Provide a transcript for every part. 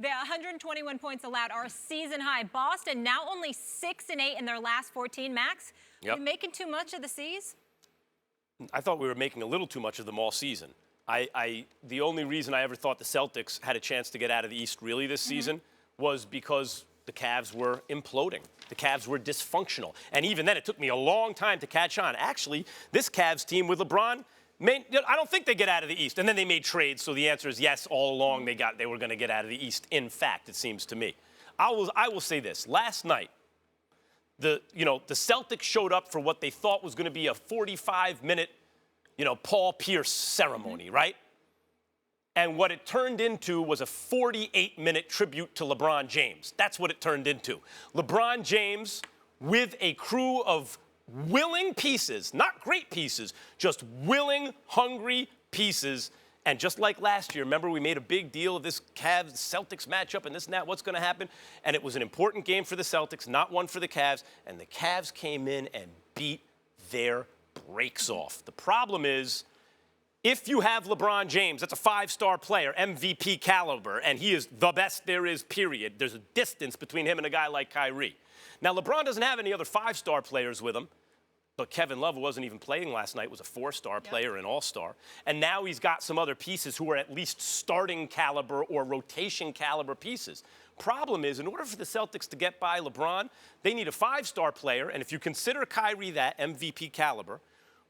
The 121 points allowed are a season high. Boston now only 6-8 in their last 14. Max, are we making too much of the C's? I thought we were making a little too much of them all season. The only reason I ever thought the Celtics had a chance to get out of the East really this season was because the Cavs were imploding. The Cavs were dysfunctional. And even then, it took me a long time to catch on. Actually, this Cavs team with LeBron, I don't think they get out of the East. And then they made trades, so the answer is yes, all along they were going to get out of the East. In fact, it seems to me. I will say this. Last night, the Celtics showed up for what they thought was going to be a 45-minute, Paul Pierce ceremony, right? And what it turned into was a 48-minute tribute to LeBron James. That's what it turned into. LeBron James with a crew of willing pieces, not great pieces, just willing, hungry pieces. And just like last year, remember we made a big deal of this Cavs-Celtics matchup and this and that, what's going to happen? And it was an important game for the Celtics, not one for the Cavs. And the Cavs came in and beat their brakes off. The problem is, if you have LeBron James, that's a 5-star player, MVP caliber, and he is the best there is, period. There's a distance between him and a guy like Kyrie. Now, LeBron doesn't have any other 5-star players with him, but Kevin Love, who wasn't even playing last night, was a 4-star player, an all-star. And now he's got some other pieces who are at least starting caliber or rotation caliber pieces. Problem is, in order for the Celtics to get by LeBron, they need a 5-star player, and if you consider Kyrie that, MVP caliber,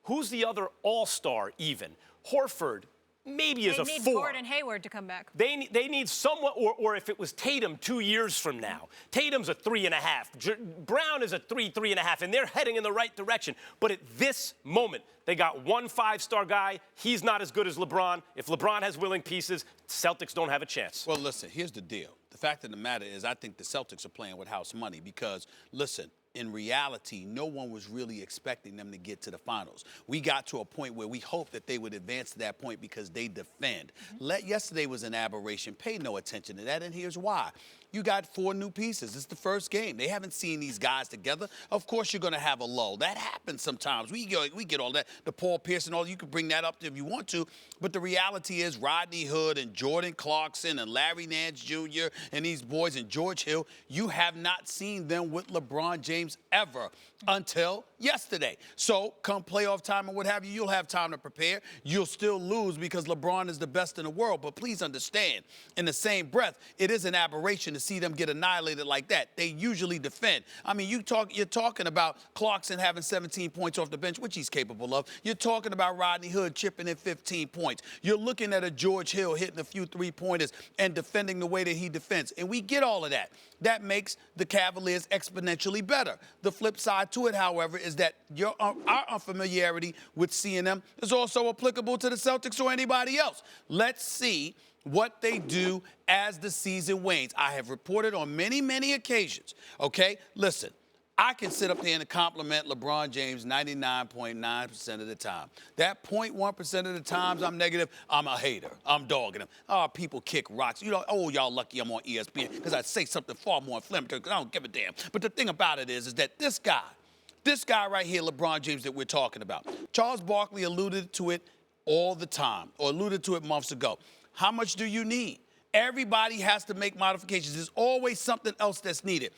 who's the other all-star even? Horford maybe is a 4. They need Gordon Hayward to come back. They need someone, or if it was Tatum 2 years from now. Tatum's a 3.5. Brown is a 3.5, and they're heading in the right direction. But at this moment, they got one 5-star guy. He's not as good as LeBron. If LeBron has willing pieces, Celtics don't have a chance. Well, listen, here's the deal. The fact of the matter is I think the Celtics are playing with house money because, listen, in reality, no one was really expecting them to get to the finals. We got to a point where we hoped that they would advance to that point because they defend. Yesterday was an aberration. Pay no attention to that, and here's why. You got 4 new pieces. It's the first game. They haven't seen these guys together. Of course, you're going to have a lull. That happens sometimes. We get all that. The Paul Pierce and all. You can bring that up if you want to. But the reality is Rodney Hood and Jordan Clarkson and Larry Nance Jr. and these boys and George Hill, you have not seen them with LeBron James ever until yesterday. So come playoff time and what have you, you'll have time to prepare. You'll still lose because LeBron is the best in the world. But please understand, in the same breath, it is an aberration to see them get annihilated like that. They usually defend. I mean, you're talking about Clarkson having 17 points off the bench, which he's capable of. You're talking about Rodney Hood chipping in 15 points. You're looking at a George Hill hitting a few 3-pointers and defending the way that he defends. And we get all of that. That makes the Cavaliers exponentially better. The flip side to it, however, is that our unfamiliarity with seeing them is also applicable to the Celtics or anybody else. Let's see what they do as the season wanes. I have reported on many, many occasions, okay? Listen, I can sit up here and compliment LeBron James 99.9% of the time. That 0.1% of the times I'm negative, I'm a hater. I'm dogging him. Oh, people kick rocks. Oh, y'all lucky I'm on ESPN because I say something far more inflammatory because I don't give a damn. But the thing about it is that this guy right here, LeBron James, that we're talking about, Charles Barkley alluded to it all the time, or alluded to it months ago. How much do you need? Everybody has to make modifications. There's always something else that's needed.